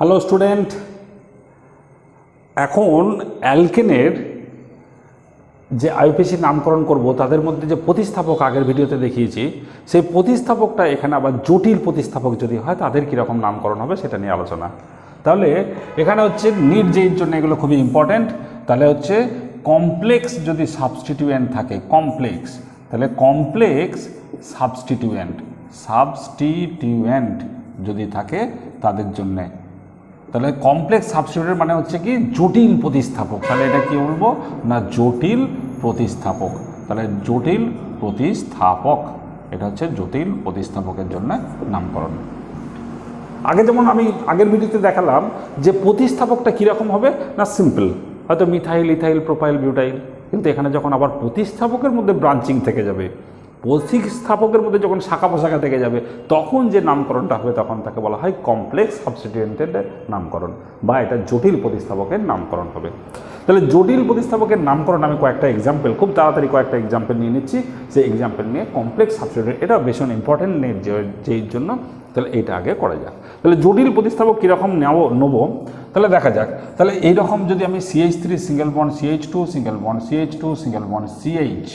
Hello student, এখন অ্যালকেনের যে IUPAC নামকরণ করব তাদের মধ্যে যে প্রতিস্থাপক আগের ভিডিওতে দেখিয়েছি, সেই প্রতিস্থাপকটা এখানে আবার জটিল প্রতিস্থাপক যদি হয় তাদের কীরকম নামকরণ হবে সেটা নিয়ে আলোচনা। তাহলে এখানে হচ্ছে নিট-জেইর জন্য এগুলো খুবই ইম্পর্ট্যান্ট। তাহলে হচ্ছে কমপ্লেক্স যদি সাবস্টিটিউয়েন্ট থাকে, কমপ্লেক্স, তাহলে কমপ্লেক্স সাবস্টিটিউয়েন্ট যদি থাকে তাদের জন্যে, তাহলে কমপ্লেক্স সাবস্টিটিউয়েন্ট মানে হচ্ছে কি জটিল প্রতিস্থাপক। তাহলে এটা কি বলবো না, জটিল প্রতিস্থাপক। তাহলে জটিল প্রতিস্থাপক, এটা হচ্ছে জটিল প্রতিস্থাপকের জন্য নামকরণ। আগে যেমন আমি আগের ভিডিওতে দেখালাম যে প্রতিস্থাপকটা কীরকম হবে না, সিম্পল, হয়তো মিথাইল, ইথাইল, প্রোপাইল, বিউটাইল। কিন্তু এখানে যখন আবার প্রতিস্থাপকের মধ্যে ব্রাঞ্চিং থেকে যাবে, প্রতিস্থাপকের মধ্যে যখন শাখা প্রশাখা থেকে যাবে, তখন যে নামকরণটা হবে তখন তাকে বলা হয় কমপ্লেক্স সাবস্টিটিউয়েন্টের নামকরণ, বা এটা জটিল প্রতিস্থাপকের নামকরণ হবে। তাহলে জটিল প্রতিস্থাপকের নামকরণ আমি কয়েকটা এক্সাম্পল, খুব তাড়াতাড়ি কয়েকটা এক্সাম্পল নিয়ে নিচ্ছি। সেই এক্সাম্পল নিয়ে কমপ্লেক্স সাবস্টিটিউয়েন্ট, এটা ভীষণ ইম্পর্টেন্ট যেই জন্য, তাহলে এইটা আগে করা যাক। তাহলে জটিল প্রতিস্থাপক কীরকম নেব তাহলে দেখা যাক। তাহলে এইরকম যদি আমি CH3 single bond CH2 single bond CH2 single bond CH,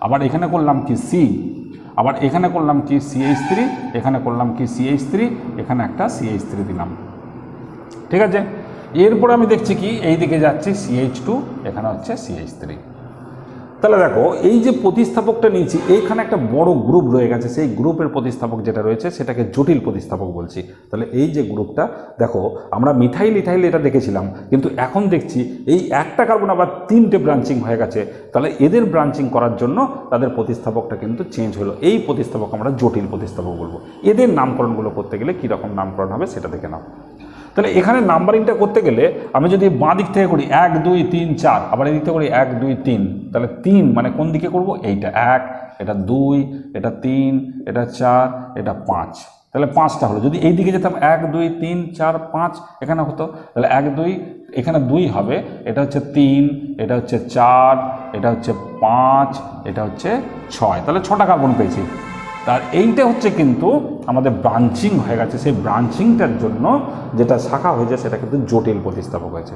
আবার এখানে করলাম কি C, আবার এখানে করলাম কি CH3, এখানে করলাম কি CH3, এখানে একটা CH3 দিলাম, ঠিক আছে। এরপরে আমি দেখছি কি এই দিকে যাচ্ছি CH2, এখানে হচ্ছে CH3। তাহলে দেখো এই যে প্রতিস্থাপকটা নিয়েছি, এইখানে একটা বড় গ্রুপ রয়ে গেছে, সেই গ্রুপের প্রতিস্থাপক যেটা রয়েছে সেটাকে জটিল প্রতিস্থাপক বলছি। তাহলে এই যে গ্রুপটা দেখো, আমরা মিথাইল ইথাইল এটা দেখেছিলাম, কিন্তু এখন দেখছি এই একটা কার্বন আবার 3টে ব্রাঞ্চিং হয়ে গেছে। তাহলে এদের ব্রাঞ্চিং করার জন্য তাদের প্রতিস্থাপকটা কিন্তু চেঞ্জ হলো। এই প্রতিস্থাপক আমরা জটিল প্রতিস্থাপক বলবো। এদের নামকরণগুলো করতে গেলে কীরকম নামকরণ হবে সেটা দেখে নাও। তাহলে এখানে নাম্বারিংটা করতে গেলে আমি যদি বাঁ দিক থেকে করি 1 2 3 4, আবার এদিক থেকে করি 1 2 3, তাহলে 3 মানে কোন দিকে করব, এইটা 1, এটা 2, এটা 3, এটা 4, এটা 5, তাহলে 5টা হলো। যদি এই দিকে যেতাম 1 2 3 4 5, এখানে হতো তাহলে 1 2, এখানে 2 হবে, এটা হচ্ছে 3, এটা হচ্ছে 4, এটা হচ্ছে 5, এটা হচ্ছে 6, তাহলে 6টা কার্বন পেয়েছি। তার এইটা হচ্ছে কিন্তু আমাদের ব্রাঞ্চিং হয়ে গেছে, সেই ব্রাঞ্চিংটার জন্য যেটা শাখা হয়েছে সেটা কিন্তু জটিল প্রতিস্থাপক হয়েছে।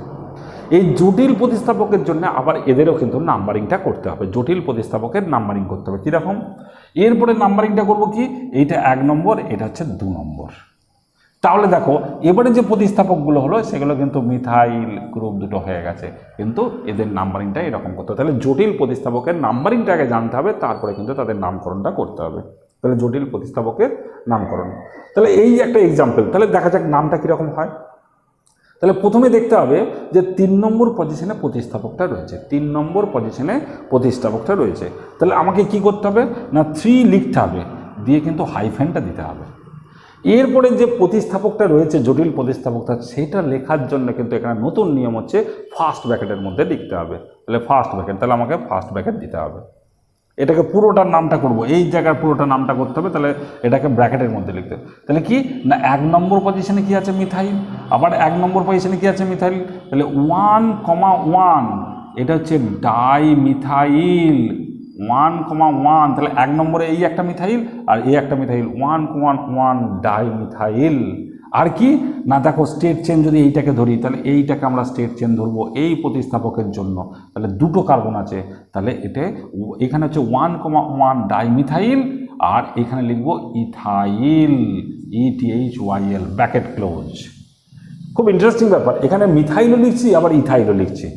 এই জটিল প্রতিস্থাপকের জন্য আবার এদেরও কিন্তু নাম্বারিংটা করতে হবে, জটিল প্রতিস্থাপকের নাম্বারিং করতে হবে। কীরকম? এরপরে নাম্বারিংটা করব কি, এইটা 1 নম্বর, এটা হচ্ছে 2 নম্বর। তাহলে দেখো এবারে যে প্রতিস্থাপকগুলো হলো সেগুলো কিন্তু মিথাইল গ্রুপ দুটো হয়ে গেছে, কিন্তু এদের নাম্বারিংটা এরকম করতে হবে। তাহলে জটিল প্রতিস্থাপকের নাম্বারিংটা আগে জানতে হবে, তারপরে কিন্তু তাদের নামকরণটা করতে হবে। তাহলে জটিল প্রতিস্থাপকের নামকরণ, তাহলে এই একটা এক্সাম্পল। তাহলে দেখা যাক নামটা কীরকম হয়। তাহলে প্রথমে দেখতে হবে যে 3 নম্বর পজিশনে প্রতিস্থাপকটা রয়েছে, 3 নম্বর পজিশনে প্রতিস্থাপকটা রয়েছে। তাহলে আমাকে কি করতে হবে না, 3 লিখতে হবে, দিয়ে কিন্তু হাইফেনটা দিতে হবে। এরপরে যে প্রতিস্থাপকটা রয়েছে জটিল প্রতিস্থাপকটা, সেটা লেখার জন্য কিন্তু এখানে নতুন নিয়ম হচ্ছে ফার্স্ট ব্র্যাকেটের মধ্যে লিখতে হবে। তাহলে ফার্স্ট ব্র্যাকেট, তাহলে আমাকে ফার্স্ট ব্র্যাকেট দিতে হবে। এটাকে পুরোটার নামটা করব, এই জায়গার পুরোটা নামটা করতে হবে, তাহলে এটাকে ব্র্যাকেটের মধ্যে লিখতে হবে। তাহলে কি না, 1 নম্বর পজিশনে কি আছে, মিথাইল, আবার 1 নম্বর পজিশনে কি আছে, মিথাইল, তাহলে 1,1, এটা হচ্ছে ডাইমিথাইল, 1,1, তাহলে 1 নম্বরে এই একটা মিথাইল আর এই একটা মিথাইল, 1,1 ডাইমিথাইল। আর কি না, দেখো স্টেট চেন যদি এইটাকে ধরি, তাহলে এইটাকে আমরা স্টেট চেন ধরবো এই প্রতিস্থাপকের জন্য। তাহলে 2টো কার্বন আছে, তাহলে এখানে হচ্ছে 1,1 ডাইমিথাইল, আর এখানে লিখবো ইথাইল, ETHYL, ব্র্যাকেট ক্লোজ। খুব ইন্টারেস্টিং ব্যাপার, এখানে মিথাইলও লিখছি আবার ইথাইলও লিখছি,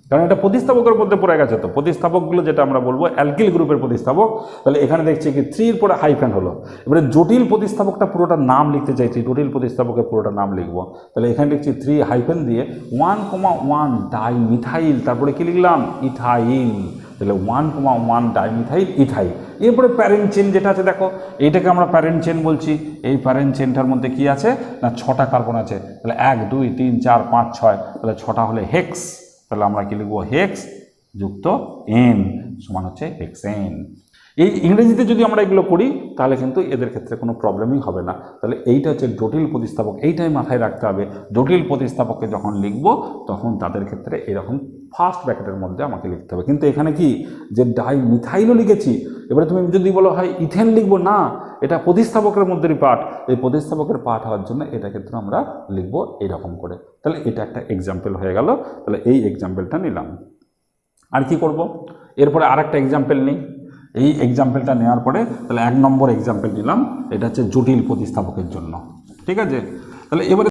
কারণ এটা প্রতিস্থাপকের মধ্যে পড়ে গেছে। তো প্রতিস্থাপকগুলো যেটা আমরা বলবো অ্যালকিল গ্রুপের প্রতিস্থাপক, তাহলে এখানে দেখছি কি 3 পরে হাইফেন হলো। এবারে জটিল প্রতিস্থাপকটা পুরোটা নাম লিখতে চাইছি, জটিল প্রতিস্থাপকের পুরোটা নাম লিখবো, তাহলে এখানে লিখছি 3 হাইফেন দিয়ে 1,1 ডাইমিথাইল, তারপরে কি লিখলাম, ইথাইল, তাহলে 1,1 ডাইমিথাইল ইথাইল। এরপরে প্যারেন্ট চেন যেটা আছে, দেখো এইটাকে আমরা প্যারেন্ট চেন বলছি। এই প্যারেন্ট চেনটার মধ্যে কি আছে না, 6টা কার্বন আছে, তাহলে 1 2 3 4 5 6, তাহলে 6টা হলে হেক্স, তাহলে আমরা কি লিখবো, হেক্স যুক্ত এন সমান হচ্ছে হেক্সেন। এই ইংরেজিতে যদি আমরা এগুলো করি তাহলে কিন্তু এদের ক্ষেত্রে কোনো প্রবলেমই হবে না। তাহলে এইটা হচ্ছে জটিল প্রতিস্থাপক, এইটাই মাথায় রাখতে হবে। জটিল প্রতিস্থাপককে যখন লিখব তখন তাদের ক্ষেত্রে এরকম ফার্স্ট ব্র্যাকেটের মধ্যে আমাকে লিখতে হবে। কিন্তু এখানে কি যে ডাইমিথাইলও লিখেছি, এবারে তুমি যদি বলো হয় ইথেন লিখবো, না, এটা প্রতিস্থাপকের মধ্যেই পার্ট, এই প্রতিস্থাপকের পার্ট হওয়ার জন্য এটা ক্ষেত্রে আমরা লিখবো এরকম করে। তাহলে এটা একটা এক্সাম্পল হয়ে গেল। তাহলে এই এক্সাম্পলটা নিলাম। আর কি করব, এরপরে আর একটা এক্সাম্পল নিই। এই এক্সাম্পলটা নেওয়ার পরে তাহলে 1 নম্বর এক্সাম্পল নিলাম, এটা হচ্ছে জটিল প্রতিস্থাপকের জন্য। ঠিক আছে, তাহলে এবারে